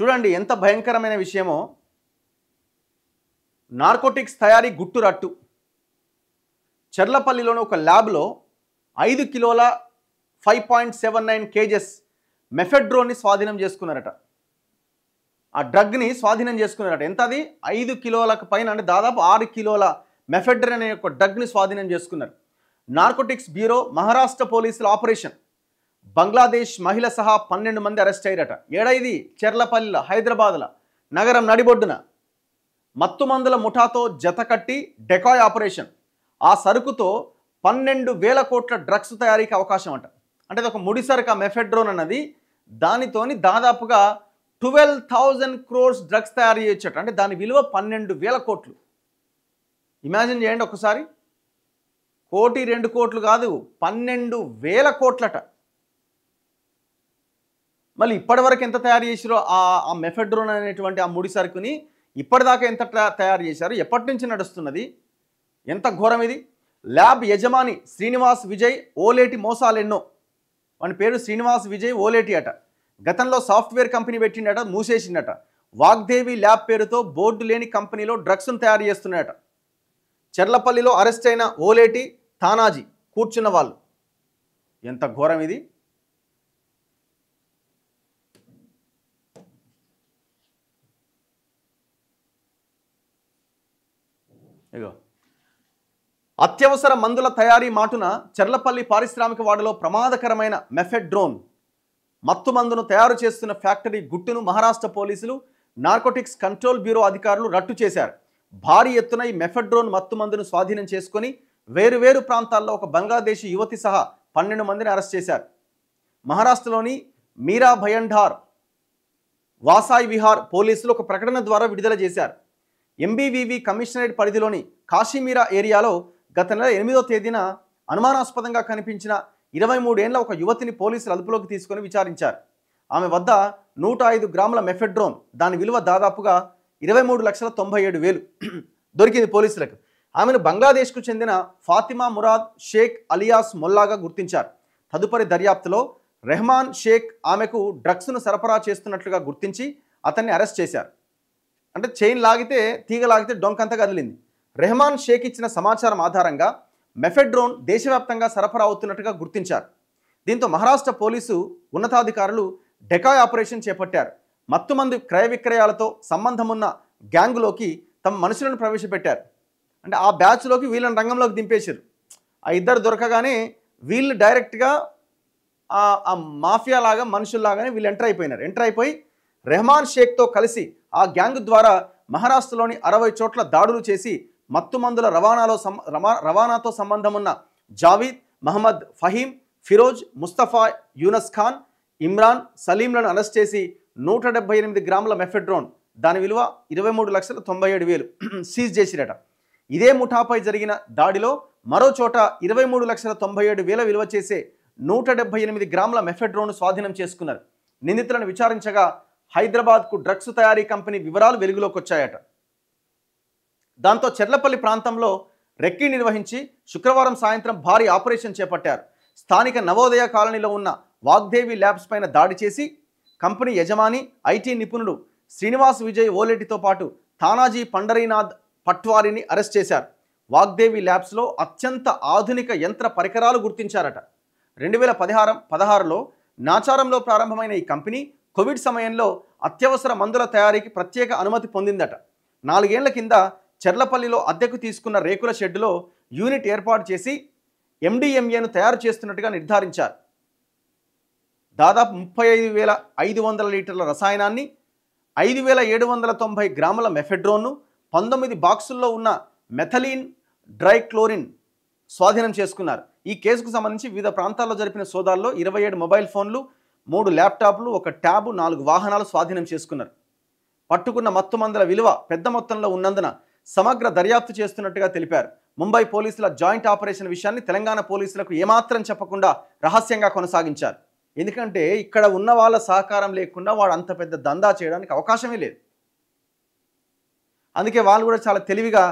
చూడండి ఎంత భయంకరమైన విషయమో. నార్కోటిక్స్ తయారీ గుట్టు రట్టు. చర్లపల్లిలోని ఒక ల్యాబ్లో 5 కిలోల 5.79 kgs మెఫెడ్రోన్ని స్వాధీనం చేసుకున్నారట. ఆ డ్రగ్ని స్వాధీనం చేసుకున్నారట. ఎంత అది? 5 కిలోలకు పైన, అంటే దాదాపు 6 కిలోల మెఫెడ్రిన్ అనే ఒక డ్రగ్ని స్వాధీనం చేసుకున్నారు. నార్కోటిక్స్ బ్యూరో మహారాష్ట్ర పోలీసుల ఆపరేషన్. బంగ్లాదేశ్ మహిళ సహా 12 మంది అరెస్ట్ అయ్యారట. ఏడైది చర్లపల్లిలో, హైదరాబాద్లో, నగరం నడిబొడ్డున మత్తుమందుల ముఠాతో జతకట్టి డెకాయ్ ఆపరేషన్. ఆ సరుకుతో 12,000 కోట్ల డ్రగ్స్ తయారీకి అవకాశం అంట. అంటే అది ఒక ముడిసరుకు. మెఫెడ్రోన్ అన్నది దానితోని దాదాపుగా 12,000 crores డ్రగ్స్ తయారు చేయొచ్చట. అంటే దాని విలువ 12,000 కోట్లు. ఇమాజిన్ చేయండి ఒకసారి. 1 2 కోట్లు కాదు, 12,000 కోట్లట. మళ్ళీ ఇప్పటివరకు ఎంత తయారు చేసారో ఆ మెఫెడ్రోన్ అనేటువంటి ఆ ముడి సరుకుని ఇప్పటిదాకా ఎంత తయారు చేశారు, ఎప్పటి నుంచి నడుస్తున్నది, ఎంత ఘోరం ఇది. ల్యాబ్ యజమాని శ్రీనివాస్ విజయ్ ఓలేటి మోసాలెన్నో. వాని పేరు శ్రీనివాస్ విజయ్ ఓలేటి అట. గతంలో సాఫ్ట్వేర్ కంపెనీ పెట్టిండట, మూసేసిండట. వాగ్దేవి ల్యాబ్ పేరుతో బోర్డు లేని కంపెనీలో డ్రగ్స్ను తయారు చేస్తున్నాయట. చర్లపల్లిలో అరెస్ట్ అయిన ఓలేటి, తానాజీ కూర్చున్న వాళ్ళు. ఎంత ఘోరం ఇది. ఇగో అత్యవసర మందుల తయారీ మాటున చర్లపల్లి పారిశ్రామిక వాడలో ప్రమాదకరమైన మెఫెడ్రోన్ మత్తు మందును తయారు చేస్తున్న ఫ్యాక్టరీ గుట్టును మహారాష్ట్ర పోలీసులు, నార్కోటిక్స్ కంట్రోల్ బ్యూరో అధికారులు రట్టు చేశారు. భారీ ఎత్తున ఈ మెఫెడ్రోన్ మత్తు మందును స్వాధీనం చేసుకొని వేరువేరు ప్రాంతాల్లో ఒక బంగ్లాదేశీ యువతి సహా 12 మందిని అరెస్ట్ చేశారు. మహారాష్ట్రలోని మీరా భయండార్, వాసాయ్ విహార్ పోలీసులు ఒక ప్రకటన ద్వారా విడుదల చేశారు. ఎంబీవీవీ కమిషనరేట్ పరిధిలోని కాశీమీరా ఏరియాలో గత నెల 8వ తేదీన అనుమానాస్పదంగా కనిపించిన 23 ఏళ్ల ఒక యువతిని పోలీసులు అదుపులోకి తీసుకొని విచారించారు. ఆమె వద్ద 105 గ్రాముల మెఫెడ్రోన్, దాని విలువ దాదాపుగా 23,97,000 దొరికింది పోలీసులకు. ఆమెను బంగ్లాదేశ్కు చెందిన ఫాతిమా మురాద్ షేక్ అలియాస్ మొల్లాగా గుర్తించారు. తదుపరి దర్యాప్తులో రెహమాన్ షేక్ ఆమెకు డ్రగ్స్ను సరఫరా చేస్తున్నట్లుగా గుర్తించి అతన్ని అరెస్ట్ చేశారు. అంటే చైన్ లాగితే, తీగ లాగితే డొంకంతా కదిలింది. రెహమాన్ షేక్ ఇచ్చిన సమాచారం ఆధారంగా మెఫెడ్రోన్ దేశవ్యాప్తంగా సరఫరా అవుతున్నట్టుగా గుర్తించారు. దీంతో మహారాష్ట్ర పోలీసు ఉన్నతాధికారులు డెకాయ్ ఆపరేషన్ చేపట్టారు. మత్తుమందు క్రయ విక్రయాలతో సంబంధం ఉన్న గ్యాంగులోకి తమ మనుషులను ప్రవేశపెట్టారు. అంటే ఆ బ్యాచ్లోకి వీళ్ళని రంగంలోకి దింపేశారు. ఆ ఇద్దరు దొరకగానే వీళ్ళు డైరెక్ట్గా ఆ మాఫియా లాగా, మనుషుల్లాగానే వీళ్ళు ఎంటర్ అయిపోయి రెహమాన్ షేక్తో కలిసి ఆ గ్యాంగ్ ద్వారా మహారాష్ట్రలోని 60 చోట్ల దాడులు చేసి మత్తుమందుల రవాణాతో సంబంధం ఉన్న జావీద్, మహమ్మద్ ఫహీం, ఫిరోజ్, ముస్తఫా, యూనస్ ఖాన్, ఇమ్రాన్, సలీంలను అరెస్ట్ చేసి 178 గ్రాముల మెఫెడ్రోన్, దాని విలువ 23,97,000 సీజ్ చేసిరట. ఇదే ముఠాపై జరిగిన దాడిలో మరో చోట 23,97,000 విలువ చేసే 178 గ్రాముల మెఫెడ్రోన్ స్వాధీనం చేసుకున్నారు. నిందితులను విచారించగా హైదరాబాద్కు డ్రగ్స్ తయారీ కంపెనీ వివరాలు వెలుగులోకి వచ్చాయట. దాంతో చర్లపల్లి ప్రాంతంలో రెక్కీ నిర్వహించి శుక్రవారం సాయంత్రం భారీ ఆపరేషన్ చేపట్టారు. స్థానిక నవోదయ కాలనీలో ఉన్న వాగ్దేవి ల్యాబ్స్ పైన దాడి చేసి కంపెనీ యజమాని, ఐటీ నిపుణుడు శ్రీనివాస్ విజయ్ ఓలేటితో పాటు తానాజీ పండరీనాథ్ పట్వారిని అరెస్ట్ చేశారు. వాగ్దేవి ల్యాబ్స్లో అత్యంత ఆధునిక యంత్ర పరికరాలు గుర్తించారట. 2016లో నాచారంలో ప్రారంభమైన ఈ కంపెనీ కోవిడ్ సమయంలో అత్యవసర మందుల తయారీకి ప్రత్యేక అనుమతి పొందిందట. 4 ఏళ్ల కింద చర్లపల్లిలో అద్దెకు తీసుకున్న రేకుల షెడ్డులో యూనిట్ ఏర్పాటు చేసి ఎండిఎంఏను తయారు చేస్తున్నట్టుగా నిర్ధారించారు. దాదాపు 35,500 లీటర్ల రసాయనాన్ని, 5,790 గ్రాముల మెఫెడ్రోన్ను, 19 బాక్సుల్లో ఉన్న మెథలీన్ డ్రైక్లోరిన్ స్వాధీనం చేసుకున్నారు. ఈ కేసుకు సంబంధించి వివిధ ప్రాంతాల్లో జరిపిన సోదాల్లో 27 మొబైల్ ఫోన్లు, 3 ల్యాప్టాప్లు, 1 ట్యాబు, 4 వాహనాలు స్వాధీనం చేసుకున్నారు. పట్టుకున్న మత్తుమందుల విలువ పెద్ద మొత్తంలో ఉన్నందున సమగ్ర దర్యాప్తు చేస్తున్నట్టుగా తెలిపారు. ముంబై పోలీసుల జాయింట్ ఆపరేషన్ విషయాన్ని తెలంగాణ పోలీసులకు ఏమాత్రం చెప్పకుండా రహస్యంగా కొనసాగించారు. ఎందుకంటే ఇక్కడ ఉన్న వాళ్ళ సహకారం లేకుండా వాడు అంత పెద్ద దందా చేయడానికి అవకాశమే లేదు. అందుకే వాళ్ళు కూడా చాలా తెలివిగా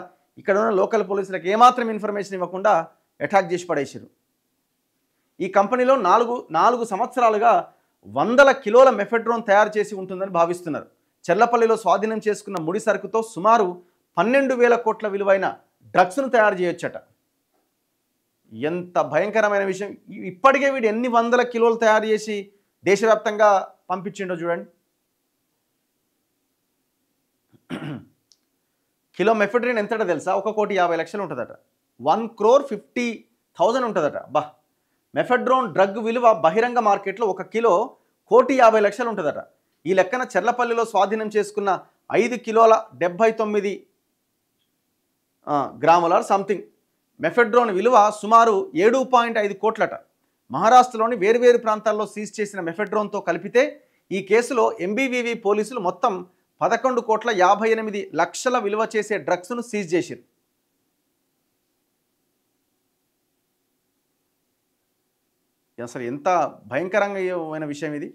ఇక్కడ ఉన్న లోకల్ పోలీసులకు ఏమాత్రం ఇన్ఫర్మేషన్ ఇవ్వకుండా అటాక్ చేసి పడేశారు. ఈ కంపెనీలో 4 సంవత్సరాలుగా 100 కిలోల మెఫెడ్రోన్ తయారు చేసి ఉంటుందని భావిస్తున్నారు. చెర్లపల్లిలో స్వాధీనం చేసుకున్న ముడి సరుకుతో సుమారు 12,000 కోట్ల విలువైన డ్రగ్స్ను తయారు చేయొచ్చట. ఎంత భయంకరమైన విషయం. ఇప్పటికే వీడు ఎన్ని వందల కిలోలు తయారు చేసి దేశవ్యాప్తంగా పంపించిండో చూడండి. కిలో మెఫెడ్రిన్ ఎంతటో తెలుసా? 1,50,00,000 ఉంటుందట. 1,50,00,000 ఉంటుందట. బా, మెఫెడ్రోన్ డ్రగ్ విలువ బహిరంగ మార్కెట్లో 1 కిలో 1,50,00,000 ఉంటుందట. ఈ లెక్కన చెర్లపల్లిలో స్వాధీనం చేసుకున్న 5 కిలోల 79 గ్రాముల సంథింగ్ మెఫెడ్రోన్ విలువ సుమారు 7.5 కోట్లట. మహారాష్ట్రలోని వేర్వేరు ప్రాంతాల్లో సీజ్ చేసిన మెఫెడ్రోన్తో కలిపితే ఈ కేసులో ఎంబీవీవీ పోలీసులు మొత్తం 11,58,00,000 విలువ చేసే డ్రగ్స్ను సీజ్ చేశారు. అసలు ఎంత భయంకరంగా విషయం ఇది.